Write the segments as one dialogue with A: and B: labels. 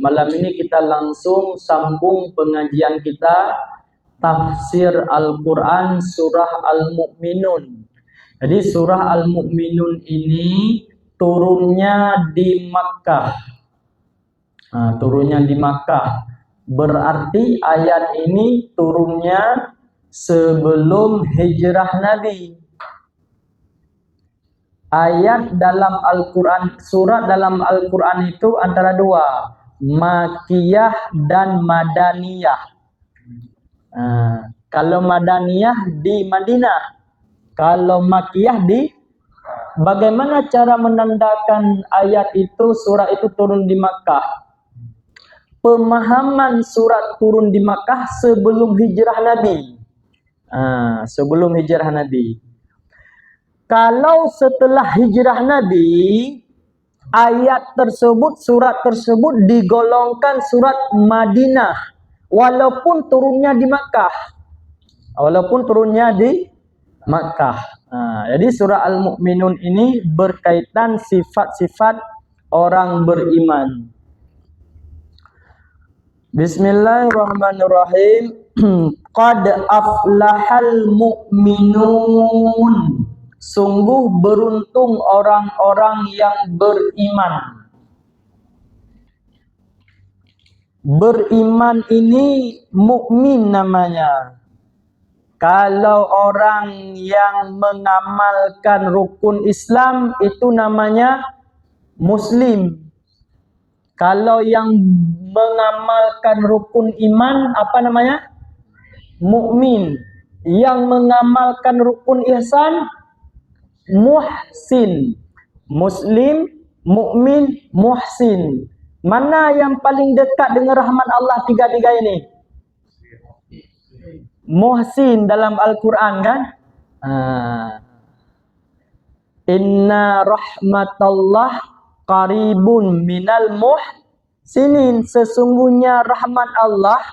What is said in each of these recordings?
A: Malam ini kita langsung sambung pengajian kita tafsir Al-Quran surah Al-Mu'minun. Jadi surah Al-Mu'minun ini turunnya di Makkah. Turunnya di Makkah. Berarti ayat ini turunnya sebelum hijrah Nabi. Ayat dalam Al-Quran, surat dalam Al-Quran itu antara dua, Makkiyah dan Madaniyah. Kalau Madaniyah di Madinah, kalau Makkiyah di, bagaimana cara menandakan ayat itu, surah itu turun di Makkah? Pemahaman surat turun di Makkah sebelum hijrah Nabi. Sebelum hijrah Nabi. Kalau setelah hijrah Nabi, ayat tersebut, surat tersebut digolongkan surat Madinah, walaupun turunnya di Makkah. Walaupun turunnya di Makkah. Jadi surah Al-Mu'minun ini berkaitan sifat-sifat orang beriman. Bismillahirrahmanirrahim. Qad aflahal mu'minun. Sungguh beruntung orang-orang yang beriman. Beriman ini mukmin namanya. Kalau orang yang mengamalkan rukun Islam itu namanya Muslim. Kalau yang mengamalkan rukun iman apa namanya? Mukmin. Yang mengamalkan rukun ihsan muhsin. Muslim, mukmin, muhsin. Mana yang paling dekat dengan rahmat Allah tiga-tiga ini? Muhsin dalam Al-Quran kan? Inna rahmatallah qaribun minal muhsinin. Sesungguhnya rahmat Allah.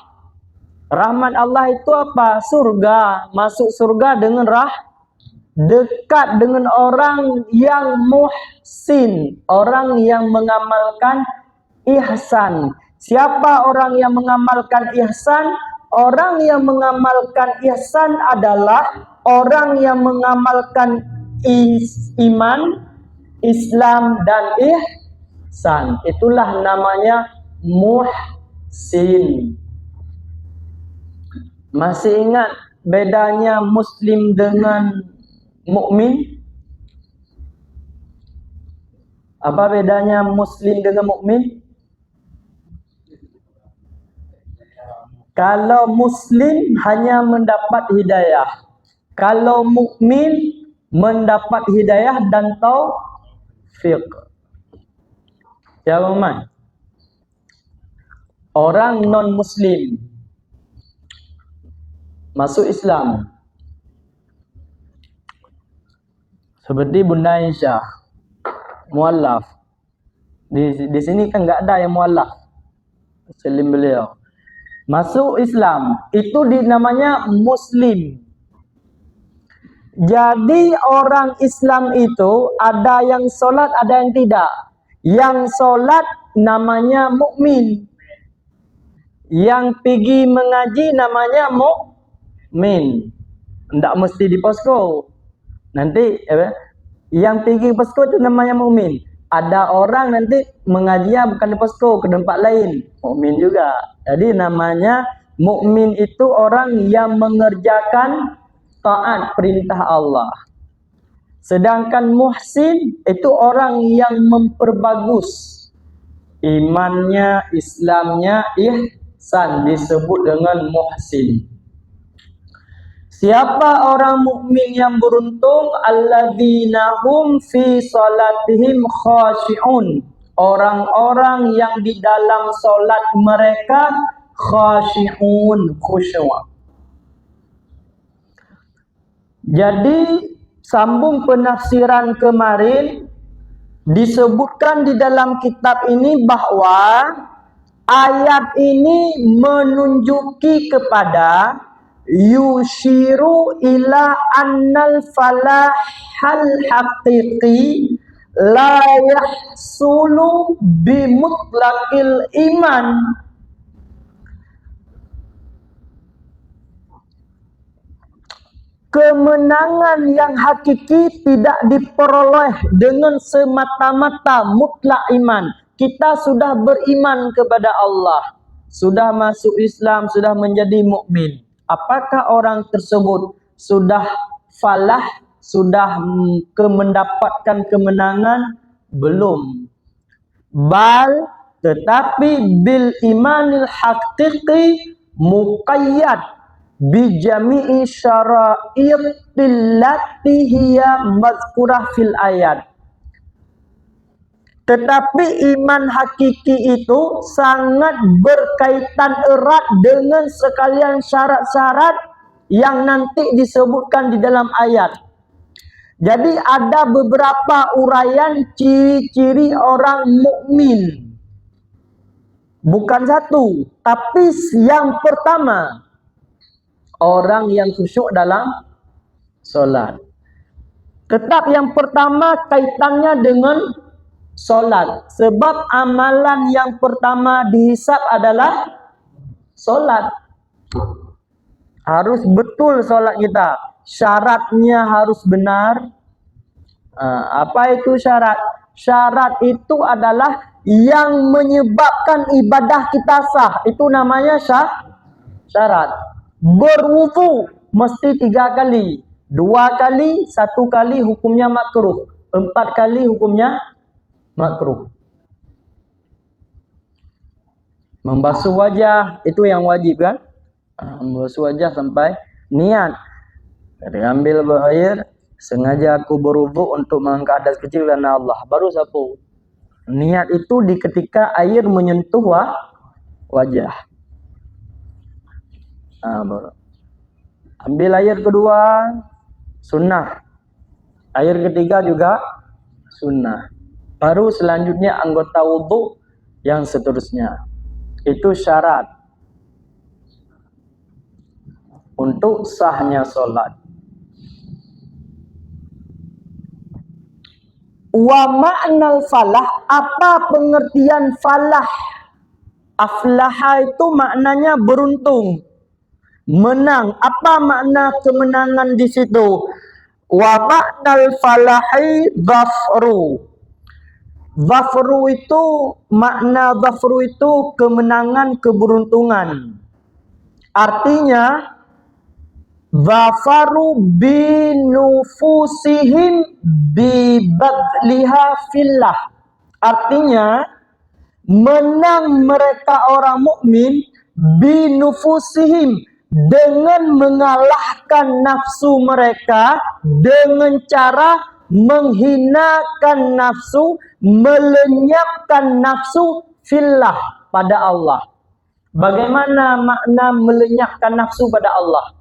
A: Rahmat Allah itu apa? Surga. Masuk surga dengan dekat dengan orang yang muhsin, orang yang mengamalkan ihsan. Siapa orang yang mengamalkan ihsan? Orang yang mengamalkan ihsan adalah orang yang mengamalkan iman, Islam dan ihsan. Itulah namanya muhsin. Masih ingat bedanya Muslim dengan mukmin? Apa bedanya Muslim dengan mukmin? Kalau Muslim hanya mendapat hidayah, kalau mukmin mendapat hidayah dan taufik. Ya Muhammad. Orang non Muslim masuk Islam. Seperti Bunda Aisyah, muallaf. Di sini kan enggak ada yang muallaf. Muslim beliau. Masuk Islam, itu namanya Muslim. Jadi orang Islam itu ada yang solat, ada yang tidak. Yang solat namanya mukmin. Yang pergi mengaji namanya mukmin. Tidak mesti di posko. Nanti yang pergi posko itu namanya mukmin. Ada orang nanti mengajinya bukan di posko, ke tempat lain, mukmin juga. Jadi namanya mukmin itu orang yang mengerjakan taat perintah Allah. Sedangkan muhsin itu orang yang memperbagus imannya, Islamnya, ihsan, disebut dengan muhsin. Siapa orang mukmin yang beruntung? Alladzina hum fi salatihim khashi'un. Orang-orang yang di dalam solat mereka khashi'un, khusyuk. Jadi sambung penafsiran kemarin, disebutkan di dalam kitab ini bahwa ayat ini menunjuki kepada yushiru ila annal falahal haqiqi la yahsulu bimutlaqil iman. Kemenangan yang hakiki tidak diperoleh dengan semata-mata mutlak iman. Kita sudah beriman kepada Allah, sudah masuk Islam, sudah menjadi mukmin. Apakah orang tersebut sudah falah, sudah mendapatkan kemenangan? Belum. Bal, tetapi bil imanil haqiqi muqayyad bijami'i syara'il lati hiya mazkurah fil ayat. Tetapi iman hakiki itu sangat berkaitan erat dengan sekalian syarat-syarat yang nanti disebutkan di dalam ayat. Jadi ada beberapa uraian ciri-ciri orang mukmin. Bukan satu, tapi yang pertama, orang yang khusyuk dalam solat. Tetap yang pertama kaitannya dengan solat. Sebab amalan yang pertama dihisab adalah solat. Harus betul solat kita. Syaratnya harus benar. Apa itu syarat? Syarat itu adalah yang menyebabkan ibadah kita sah. Itu namanya syarat. Berwudu mesti 3 kali. 2 kali, 1 kali hukumnya makruh. 4 kali hukumnya makruh. Membasuh wajah itu yang wajib kan? Membasuh wajah sampai niat. Jadi ambil air, sengaja aku berwudu untuk mengangkat hadas kecil karena Allah. Baru sapu. Niat itu di ketika air menyentuh wajah. Ambil air kedua, sunnah. Air ketiga juga sunnah. Baru selanjutnya anggota wudu yang seterusnya. Itu syarat untuk sahnya solat. Wa ma'nal falah, apa pengertian falah? Aflaha itu maknanya beruntung, menang. Apa makna kemenangan di situ? Wa ma'nal falahi dhafru. Dhafru itu, makna dhafru itu kemenangan, keberuntungan. Artinya dhafaru binufusihim bibadliha fillah. Artinya menang mereka orang mukmin binufusihim, dengan mengalahkan nafsu mereka dengan cara menghinakan nafsu, melenyapkan nafsu fillah, pada Allah. Bagaimana makna melenyapkan nafsu pada Allah?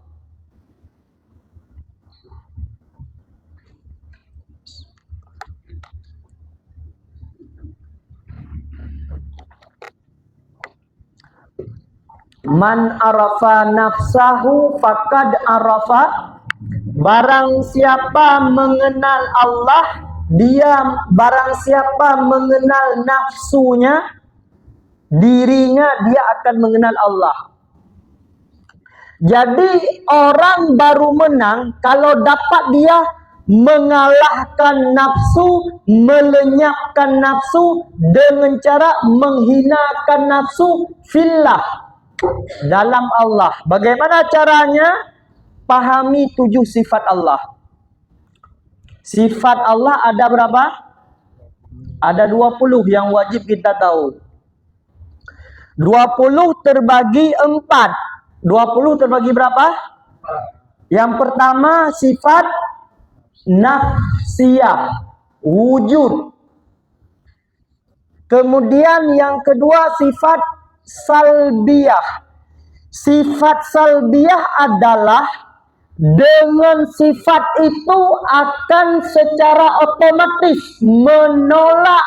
A: Man arafa nafsahu faqad arafa. Barang siapa mengenal Allah, barang siapa mengenal nafsunya, dirinya, dia akan mengenal Allah. Jadi orang baru menang kalau dapat dia mengalahkan nafsu, melenyapkan nafsu dengan cara menghinakan nafsu fillah, dalam Allah. Bagaimana caranya? Pahami 7 sifat Allah. Sifat Allah ada berapa? Ada 20 yang wajib kita tahu. 20 terbagi 4. 20 terbagi berapa? Yang pertama sifat nafsiyah, wujud. Kemudian yang kedua sifat salbiyah. Sifat salbiyah adalah dengan sifat itu akan secara otomatis menolak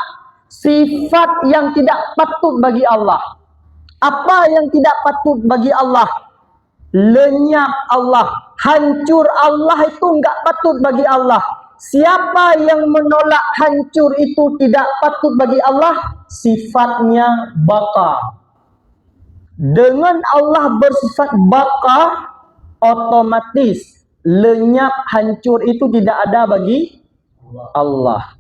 A: sifat yang tidak patut bagi Allah. Apa yang tidak patut bagi Allah? Lenyap Allah, hancur Allah, itu enggak patut bagi Allah. Siapa yang menolak hancur itu tidak patut bagi Allah, sifatnya baqa. Dengan Allah bersifat baqa, otomatis lenyap hancur itu tidak ada bagi Allah.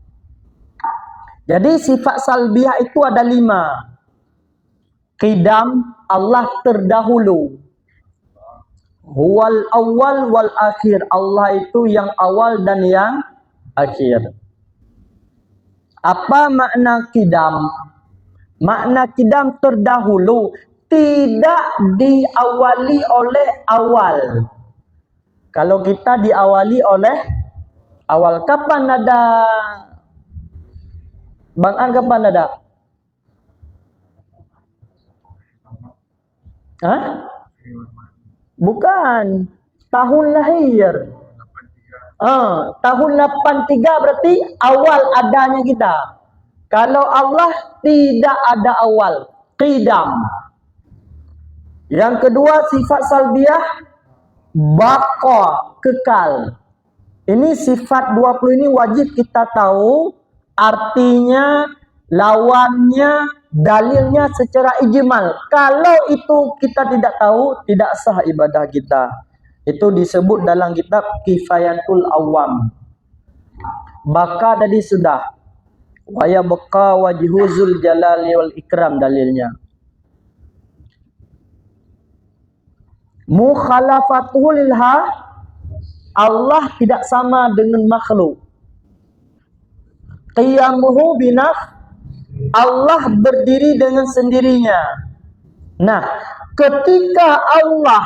A: Jadi sifat salbiah itu ada 5. Qidam, Allah terdahulu. Huwal awal wal akhir, Allah itu yang awal dan yang akhir. Apa makna qidam? Makna qidam terdahulu, tidak diawali oleh awal. Kalau kita diawali oleh awal, kapan ada? Bang An, kapan ada? Hah? Bukan, tahun lahir. Tahun 83 berarti awal adanya kita. Kalau Allah tidak ada awal, qidam. Yang kedua sifat salbiah, baqa, kekal. Ini sifat 20 ini wajib kita tahu artinya, lawannya, dalilnya secara ijmal. Kalau itu kita tidak tahu, tidak sah ibadah kita. Itu disebut dalam kitab Kifayatul Awam. Baka tadi sudah. Wa yabqa wajhuzul jalali wal ikram dalilnya. Mukhalafatuhu lilha, Allah tidak sama dengan makhluk. Qiyamuhu binaf, Allah berdiri dengan sendirinya. Nah, ketika Allah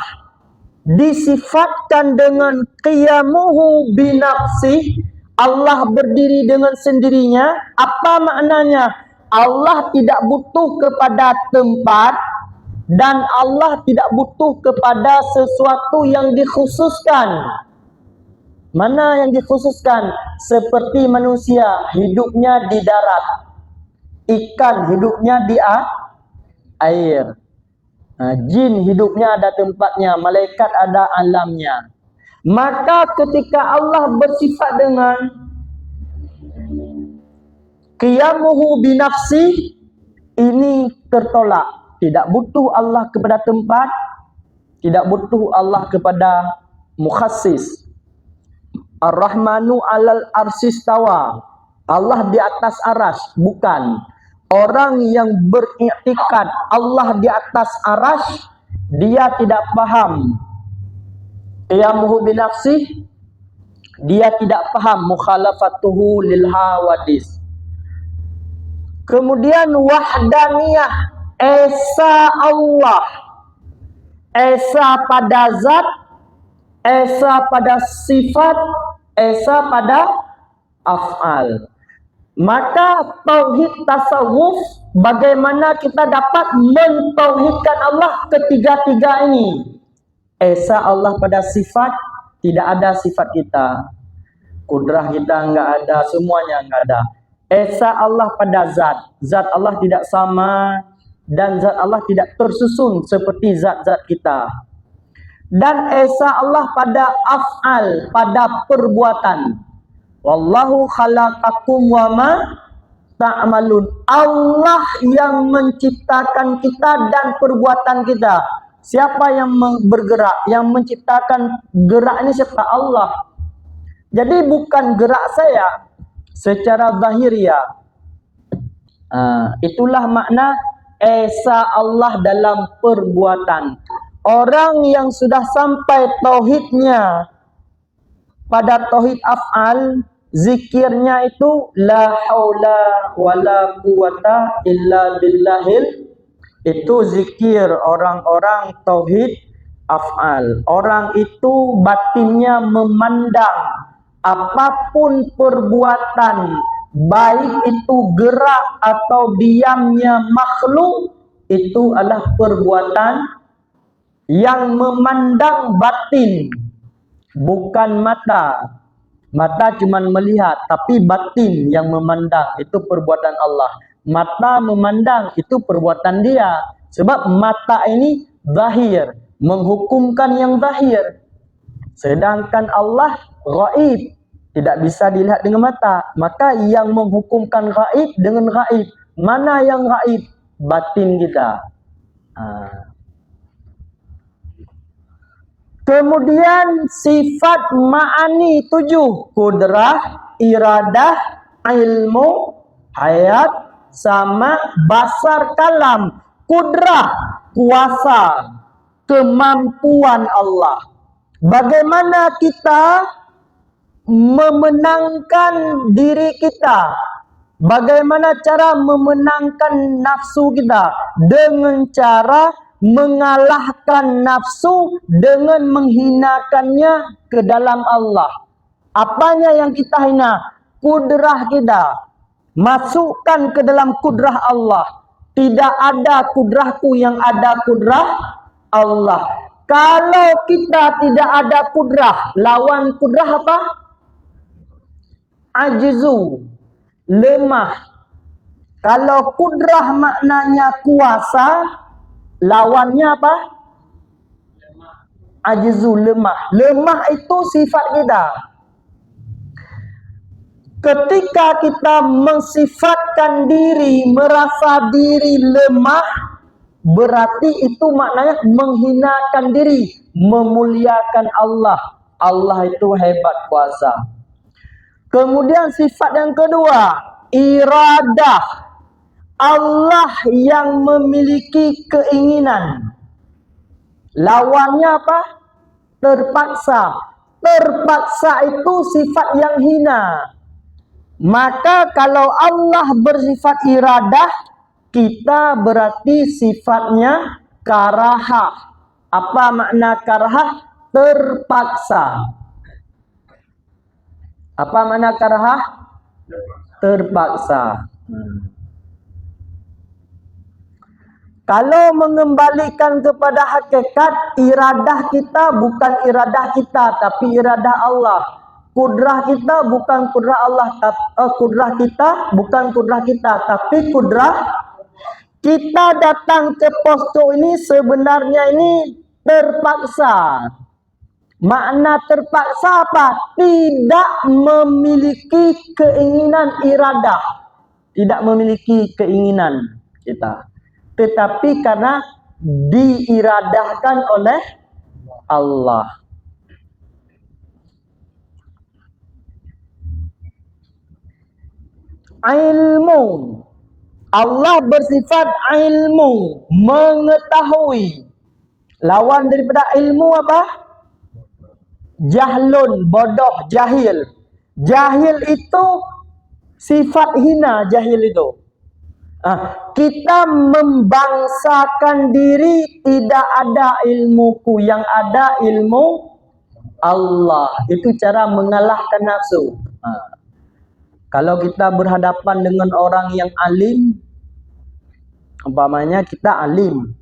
A: disifatkan dengan qiyamuhu binafsih, Allah berdiri dengan sendirinya, apa maknanya? Allah tidak butuh kepada tempat dan Allah tidak butuh kepada sesuatu yang dikhususkan. Mana yang dikhususkan? Seperti manusia hidupnya di darat, ikan hidupnya di air, jin hidupnya ada tempatnya, malaikat ada alamnya. Maka ketika Allah bersifat dengan qiyamuhu binafsi, ini tertolak. Tidak butuh Allah kepada tempat, tidak butuh Allah kepada mukhassis. Ar-Rahmanu alal arsistawa, Allah di atas aras, bukan. Orang yang beriktikad Allah di atas aras, dia tidak paham qiyamuhu binafsih, dia tidak paham mukhalafatuhu lil hawadis. Kemudian wahdaniyah, esa Allah, esa pada zat, esa pada sifat, esa pada af'al. Maka tauhid tasawuf, bagaimana kita dapat mentauhidkan Allah ketiga-tiga ini. Esa Allah pada sifat, tidak ada sifat kita. Kudrah kita enggak ada, semuanya enggak ada. Esa Allah pada zat, zat Allah tidak sama dan zat Allah tidak tersusun seperti zat-zat kita. Dan esa Allah pada af'al, pada perbuatan. Wallahu khalaqakum wa ma ta'malun. Allah yang menciptakan kita dan perbuatan kita. Siapa yang bergerak, yang menciptakan gerak ini siapa? Allah. Jadi bukan gerak saya secara zahiriah. Itulah makna esa Allah dalam perbuatan. Orang yang sudah sampai tauhidnya pada tauhid af'al, zikirnya itu la haula wala quwata illa billahil. Itu zikir orang-orang tauhid af'al. Orang itu batinnya memandang apapun perbuatan, baik itu gerak atau diamnya makhluk, itu adalah perbuatan yang memandang batin, bukan mata. Mata cuma melihat, tapi batin yang memandang, itu perbuatan Allah. Mata memandang, itu perbuatan dia. Sebab mata ini zahir, menghukumkan yang zahir. Sedangkan Allah ghaib, Tidak bisa dilihat dengan mata. Maka yang menghukumkan gaib dengan gaib. Mana yang gaib? Batin kita. Kemudian sifat ma'ani 7. Kudrah, iradah, ilmu, hayat, sama basar kalam. Kudrah, kuasa, kemampuan Allah. Bagaimana kita memenangkan diri kita? Bagaimana cara memenangkan nafsu kita? Dengan cara mengalahkan nafsu dengan menghinakannya ke dalam Allah. Apanya yang kita hina? Kudrah kita. Masukkan ke dalam kudrah Allah. Tidak ada kudrahku yang ada kudrah Allah. Kalau kita tidak ada kudrah, lawan kudrah apa? Ajzu, lemah. Kalau kudrah maknanya kuasa, lawannya apa? Ajzu, lemah. Lemah itu sifat kita. Ketika kita mensifatkan diri, merasa diri lemah, berarti itu maknanya menghinakan diri, memuliakan Allah. Allah itu hebat kuasa. Kemudian sifat yang kedua, iradah. Allah yang memiliki keinginan. Lawannya apa? Terpaksa. Terpaksa itu sifat yang hina. Maka kalau Allah bersifat iradah, kita berarti sifatnya karahah. Apa makna karahah? Terpaksa. Apa makna karahah? Terpaksa. Kalau mengembalikan kepada hakikat, iradah kita bukan iradah kita, tapi iradah Allah. Kudrah kita bukan kudrah Allah, kudrah kita bukan kudrah kita, tapi kudrah kita. Datang ke posko ini sebenarnya ini terpaksa. Makna terpaksa apa? Tidak memiliki keinginan iradah. Tidak memiliki keinginan kita. Tetapi karena diiradahkan oleh Allah. Ilmu. Allah bersifat ilmu, mengetahui. Lawan daripada ilmu apa? Jahlun, bodoh, jahil. Jahil itu sifat hina, jahil itu. Kita membangsakan diri, tidak ada ilmuku, yang ada ilmu Allah. Itu cara mengalahkan nafsu. Kalau kita berhadapan dengan orang yang alim, umpamanya kita alim,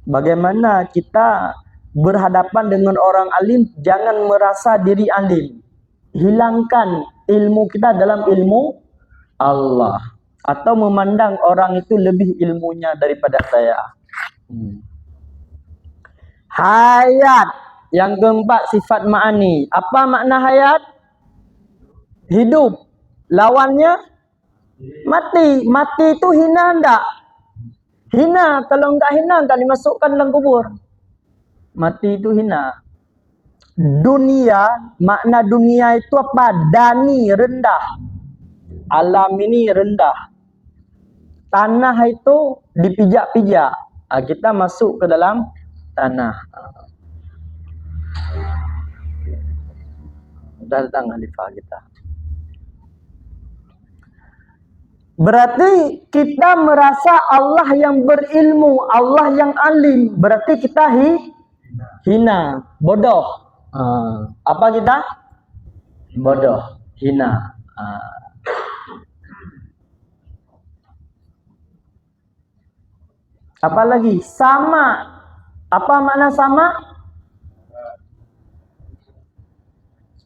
A: bagaimana kita berhadapan dengan orang alim? Jangan merasa diri alim. Hilangkan ilmu kita dalam ilmu Allah. Atau memandang orang itu lebih ilmunya daripada saya. Hayat. Yang keempat, sifat ma'ani. Apa makna hayat? Hidup. Lawannya mati. Mati itu hina enggak? Hina. Kalau enggak hina, enggak dimasukkan dalam kubur. Mati itu hina. Dunia, makna dunia itu apa? Dani, rendah. Alam ini rendah. Tanah itu dipijak-pijak. Kita masuk ke dalam tanah. Datang khalifah kita. Berarti kita merasa Allah yang berilmu, Allah yang alim. Berarti kita hina, bodoh. Apa kita? Bodoh, hina. Apalagi sama. Apa makna sama?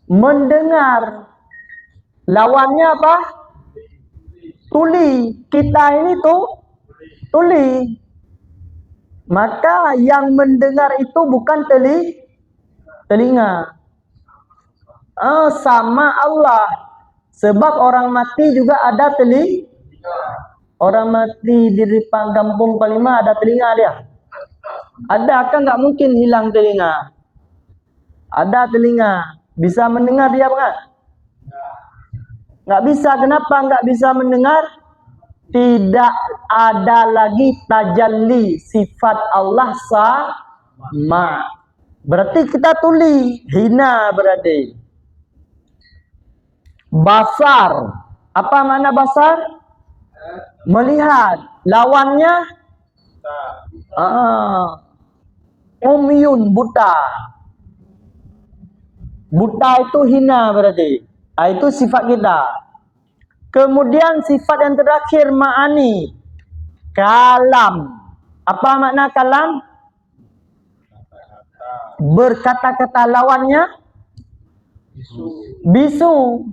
A: Mendengar. Lawannya apa? Tuli. Kita ini tuh tuli. Maka yang mendengar itu bukan telinga. Sama Allah. Sebab orang mati juga ada telinga. Orang mati di kampung Palima ada telinga dia. Ada kan nggak mungkin hilang telinga. Ada telinga. Bisa mendengar dia enggak? Nggak bisa. Kenapa nggak bisa mendengar? Tidak ada lagi tajalli sifat Allah sama. Berarti kita tuli. Hina berarti. Basar. Apa makna basar? Melihat. Lawannya? Umyun, buta. Buta itu hina berarti. Itu sifat kita. Kemudian sifat yang terakhir ma'ani. Kalam. Apa makna kalam? Berkata-kata. Lawannya? Bisu.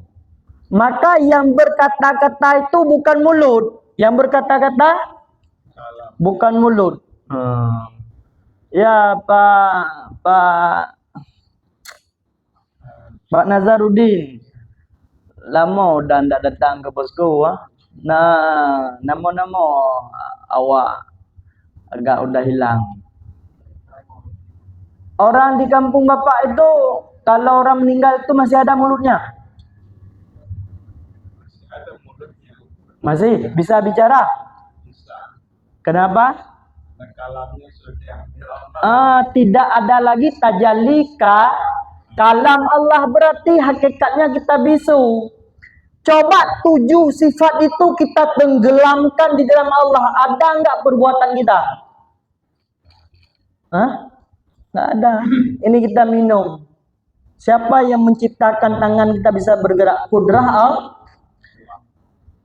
A: Maka yang berkata-kata itu bukan mulut. Yang berkata-kata bukan mulut. Ya Pak Nazarudin. Lama udah ndak datang ke posko. Nah, nama-nama awak agak udah hilang. Orang di kampung Bapak itu kalau orang meninggal itu masih ada mulutnya? Masih bisa bicara? Kenapa? Tidak ada lagi tajalli kalam Allah, berarti hakikatnya kita bisu. Coba 7 sifat itu kita tenggelamkan di dalam Allah. Ada enggak perbuatan kita? Enggak ada. Ini kita minum. Siapa yang menciptakan tangan kita bisa bergerak? Kudrah Allah.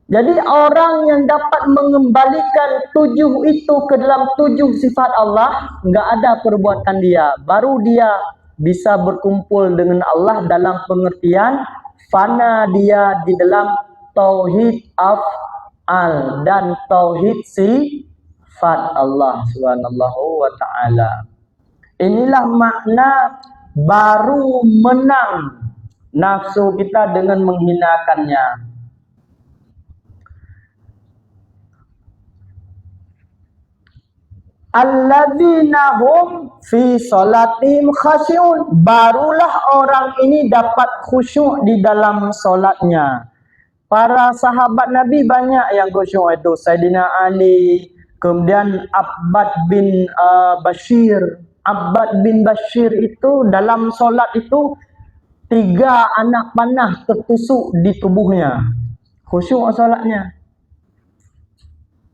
A: Jadi orang yang dapat mengembalikan 7 itu ke dalam 7 sifat Allah, enggak ada perbuatan dia. Baru dia bisa berkumpul dengan Allah dalam pengertian fana dia di dalam tauhid af'al dan tauhid sifat Allah subhanahu wa ta'ala. Inilah makna baru menang nafsu kita dengan menghinakannya. Alladzina hum fi salatihim khasyi'un. Barulah orang ini dapat khusyuk di dalam solatnya. Para sahabat Nabi banyak yang khusyuk itu. Sayyidina Ali, kemudian Abbad bin Bashir. Abbad bin Bashir itu dalam solat itu 3 anak panah tertusuk di tubuhnya. Khusyuk solatnya.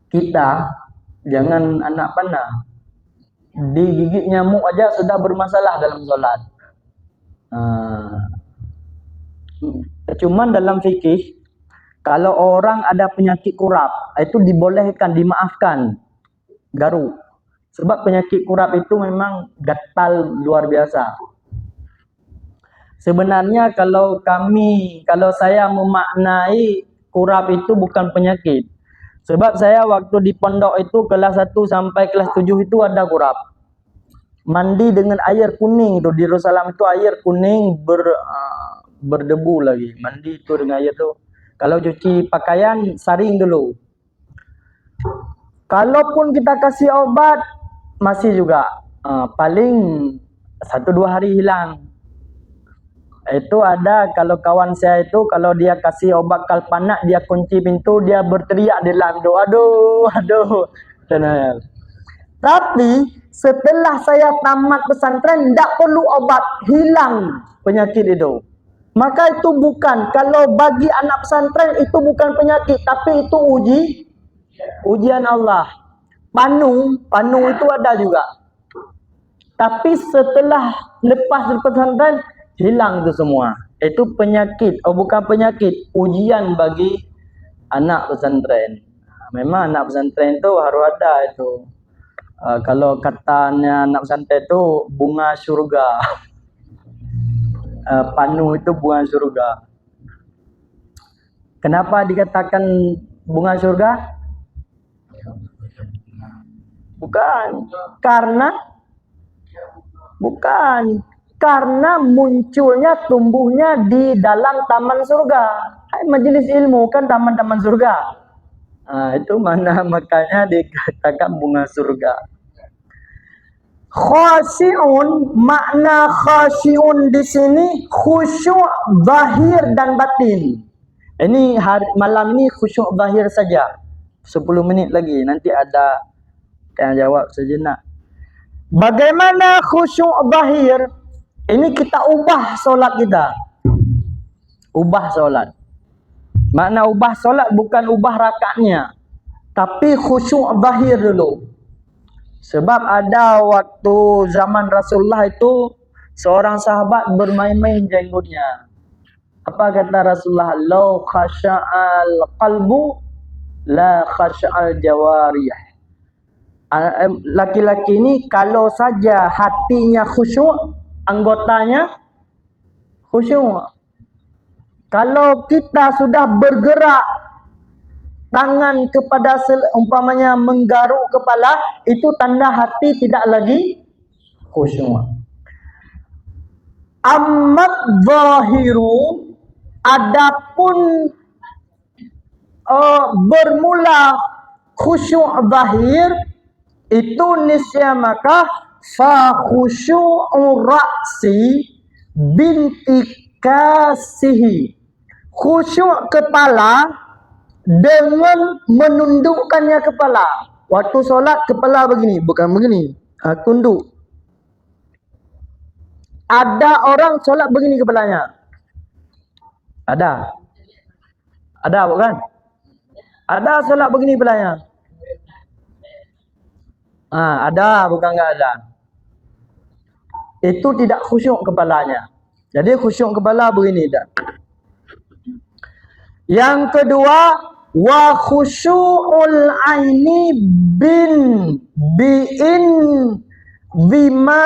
A: Kita jangan anak panah. Digigit nyamuk aja sudah bermasalah dalam solat. Cuman dalam fikih, kalau orang ada penyakit kurap, itu dibolehkan, dimaafkan garuk. Sebab penyakit kurap itu memang gatal luar biasa. Sebenarnya kalau saya memaknai kurap itu bukan penyakit. Sebab saya waktu di pondok itu kelas 1 sampai kelas 7 itu ada kurap. Mandi dengan air kuning itu di Darussalam itu air kuning berdebu lagi. Mandi itu dengan air itu. Kalau cuci pakaian saring dulu. Kalaupun kita kasih obat masih juga paling 1-2 hari hilang. Itu ada kalau kawan saya itu kalau dia kasih obat kalpanak, dia kunci pintu, dia berteriak di dalam tu, aduh. Tapi setelah saya tamat pesantren, tidak perlu obat, hilang penyakit itu. Maka itu bukan, kalau bagi anak pesantren itu bukan penyakit, tapi itu ujian Allah. Panu itu ada juga. Tapi setelah lepas dari pesantren, hilang itu semua. Itu penyakit. Bukan penyakit. Ujian bagi anak pesantren. Memang anak pesantren itu harus ada itu. Kalau katanya anak pesantren itu bunga surga. Panu itu bunga surga. Kenapa dikatakan bunga surga? Bukan. karena munculnya tumbuhnya di dalam taman surga. Majelis ilmu kan taman-taman surga. Itu mana makanya dikatakan bunga surga. Khashi'un, makna khashi'un di sini khusyuk zahir dan batin. Ini malam ini khusyuk zahir saja. 10 minit lagi nanti ada yang jawab sejenak. Bagaimana khusyuk zahir? Ini kita ubah solat kita. Ubah solat. Makna ubah solat bukan ubah rakaatnya, tapi khusyuk zahir dulu. Sebab ada waktu zaman Rasulullah itu seorang sahabat bermain-main jenggotnya. Apa kata Rasulullah? Law khasha'al qalbu la khasha'al jawarih. Laki-laki ini kalau saja hatinya khusyuk, anggotanya khusyuk. Kalau kita sudah bergerak tangan kepada umpamanya menggaruk kepala, itu tanda hati tidak lagi khusyuk. Ammat zahiru, adapun bermula khusyuk zahir itu nisya maka fa khusyu'u ra'si bintikasihi, khusyuk kepala dengan menundukkannya kepala. Waktu solat kepala begini, bukan begini, tunduk. Ada orang solat begini kepalanya. Ada bukan? Ada solat begini kepalanya. Ada, bukan enggak ada. Itu tidak khusyuk kepalanya. Jadi khusyuk kepala begini tak. Yang kedua, wa khusyu'ul aini bi'in bima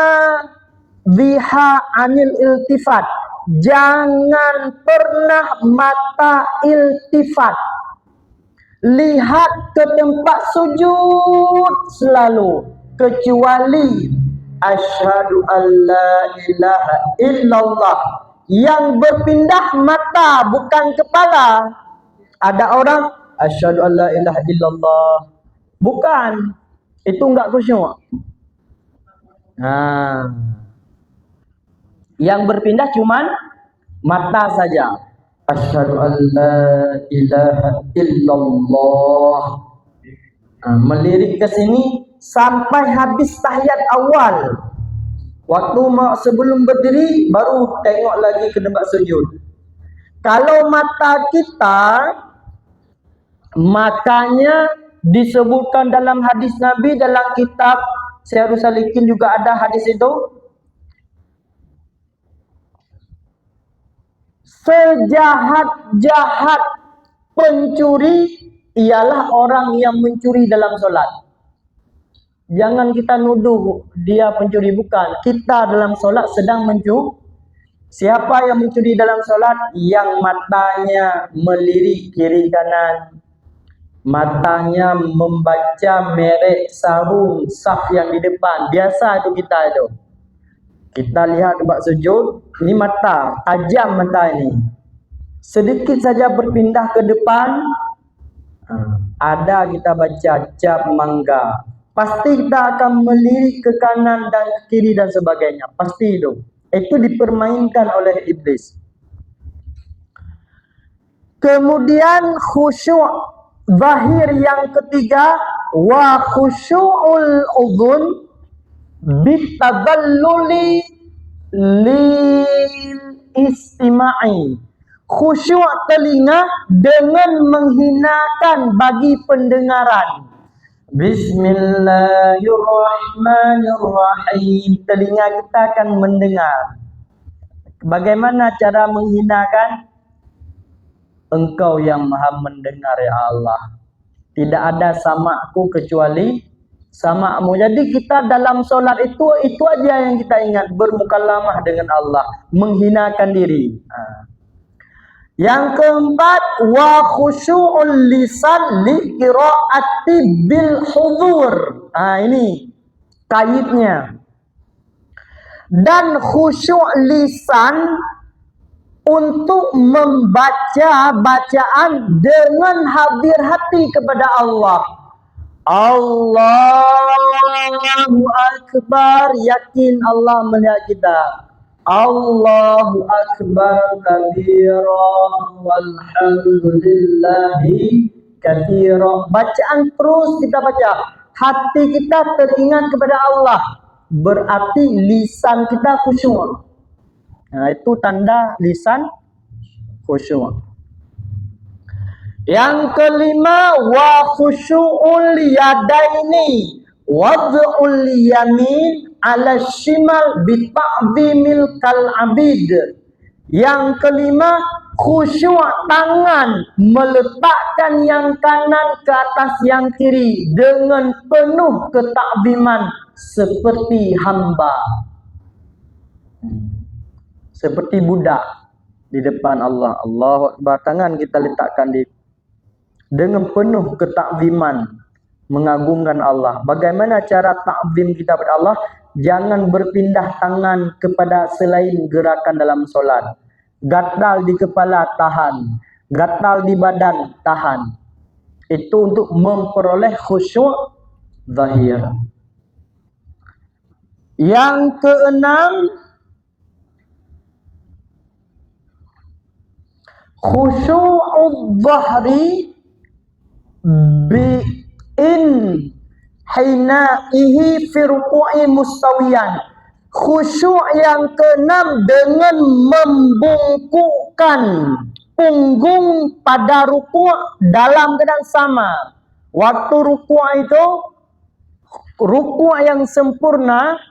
A: biha anil iltifat. Jangan pernah mata iltifat, lihat ke tempat sujud selalu, kecuali asyhadu alla ilaha illallah, yang berpindah mata bukan kepala. Ada orang asyhadu alla ilaha illallah, bukan, itu enggak khusyuk. Yang berpindah cuman mata saja. Asyhadu alla ilaha illallah. Melirik ke sini sampai habis tahiyat awal. Waktu sebelum berdiri baru tengok lagi ke tempat sujud. Kalau mata kita, makanya disebutkan dalam hadis Nabi, dalam kitab Syiarus Salikin juga ada hadis itu. Sejahat-jahat pencuri ialah orang yang mencuri dalam solat. Jangan kita nuduh dia pencuri, bukan. Kita dalam solat sedang mencuri. Siapa yang mencuri dalam solat? Yang matanya melirik kiri kanan, matanya membaca merek sarung saf yang di depan. Biasa itu kita itu. Kita lihat buat sujud, ini mata, tajam mata ini. Sedikit saja berpindah ke depan, ada kita baca cap mangga. Pasti kita akan melirik ke kanan dan ke kiri dan sebagainya. Pasti itu. Itu dipermainkan oleh iblis. Kemudian khusyuk zahir yang ketiga, wa khusyu'ul udhun bitadalluli lil istima'i. Khusyuk telinga dengan menghinakan bagi pendengaran. Bismillahirrahmanirrahim. Telinga kita akan mendengar. Bagaimana cara menghinakan? Engkau yang maha mendengar ya Allah. Tidak ada samaku kecuali samamu. Jadi kita dalam solat itu aja yang kita ingat, bermukalamah dengan Allah, menghinakan diri. Yang keempat, wa khusyu'ul lisan li qiraati bil hudur. Ini kaitnya. dan khusyuk lisan untuk membaca bacaan dengan hadir hati kepada Allah. Allahu Akbar, yakin Allah melihat kita. Allahu Akbar kabira walhamdulillahi katsira. Bacaan terus kita baca. Hati kita teringat kepada Allah. Berarti lisan kita khusyuk. Nah, itu tanda lisan khusyuk. Yang kelima, wa khusyu'ul yadaini wad'ul yamin ala shimal bi ta'zimil kal abid. Yang kelima, khusyuk tangan meletakkan yang kanan ke atas yang kiri dengan penuh ketakziman seperti hamba, seperti budak di depan Allah. Allahu Akbar, tangan kita letakkan dengan penuh ketakziman, mengagungkan Allah. Bagaimana cara takzim kita kepada Allah? Jangan berpindah tangan kepada selain gerakan dalam solat. Gatal di kepala, tahan. Gatal di badan, tahan. Itu untuk memperoleh khusyuk zahir. Yang keenam, khusyu'ud dhahri bi'in hinaihi firqu'i mustawiyan. Khusyuk yang keenam dengan membungkukkan punggung pada rukuk dalam keadaan sama. Waktu rukuk itu, rukuk yang sempurna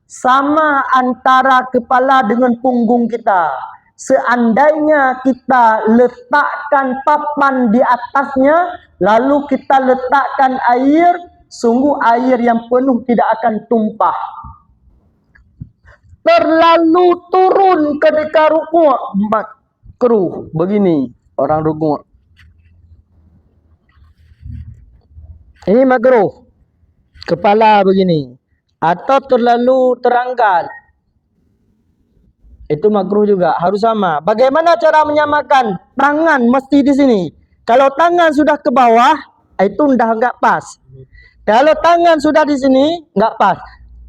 A: sama antara kepala dengan punggung kita. Seandainya kita letakkan papan di atasnya, lalu kita letakkan air, sungguh air yang penuh tidak akan tumpah. Terlalu turun ketika rukuk, makruh. Begini orang rukuk. Ini makruh. Kepala begini. Atau terlalu terangkat. Itu makruh juga, harus sama. Bagaimana cara menyamakan? Tangan mesti di sini. Kalau tangan sudah ke bawah, itu dah enggak pas. Kalau tangan sudah di sini, enggak pas.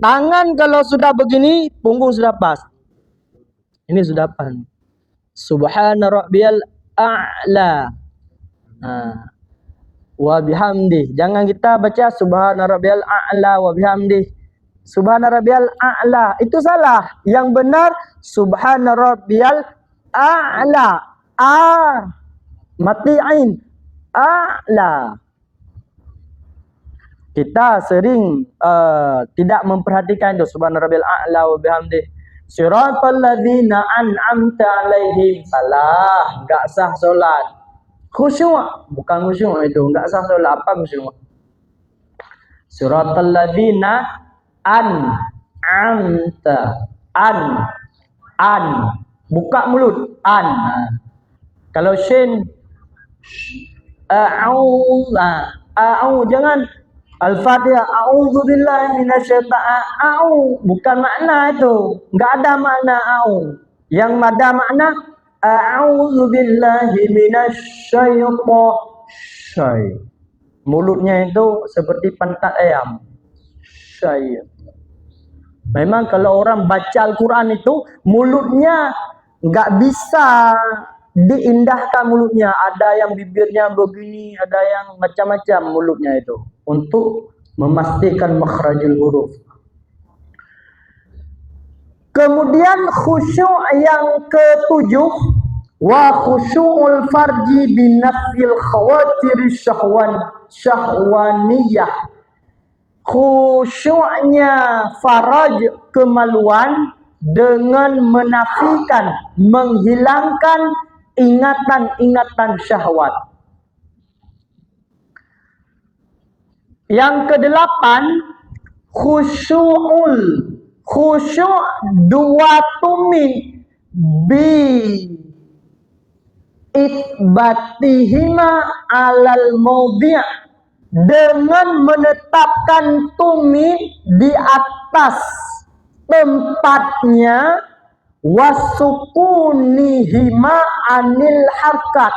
A: Tangan kalau sudah begini, punggung sudah pas. Ini sudah pas. Subhana rabbiyal a'la. Wa bihamdih. Jangan kita baca subhana rabbiyal a'la wa bihamdih. Subhana rabbiyal a'la, itu salah. Yang benar subhana rabbiyal a'la. Mati ain. A'la. Kita sering tidak memperhatikan itu. Subhana rabbiyal a'la wa bihamdih. Siratal ladzina an'amta alaihim. Salah, enggak sah solat. Khusyuk, bukan khusyuk itu, enggak sah solat. Apa khusyuk? Siratal ladzina an'amta. Buka mulut. Kalau shin, jangan Al-Fatihah, a'udzubillahi minasyaitonir. Bukan makna itu. Enggak ada makna a'u. Yang ada makna a'udzubillahi minasyaitonir. Mulutnya itu seperti pantat ayam. Memang kalau orang baca Al-Quran itu mulutnya enggak bisa diindahkan mulutnya. Ada yang bibirnya begini, ada yang macam-macam mulutnya itu. Untuk memastikan makhrajul huruf. Kemudian khusyuk yang ketujuh, wa khusyu'ul farji binafil khawatiri syahwaniyah. Khusyuknya faraj, kemaluan, dengan menafikan, menghilangkan ingatan-ingatan syahwat. Yang kedelapan, khusyuk dua tumin bi itbatihima alal mawdi', dengan menetapkan tumit di atas tempatnya wasukunihima anil harkat,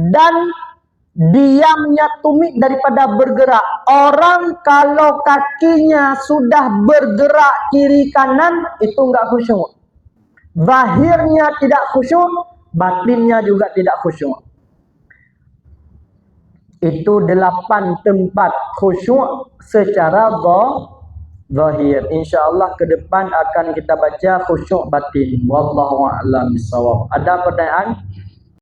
A: dan diamnya tumit daripada bergerak. Orang kalau kakinya sudah bergerak kiri kanan itu enggak khusyuk. Zahirnya tidak khusyuk, batinnya juga tidak khusyuk. Itu 8 tempat khusyuk secara zahir. InsyaAllah ke depan akan kita baca khusyuk batin. Wallahu a'lam bishawab. Ada pertanyaan?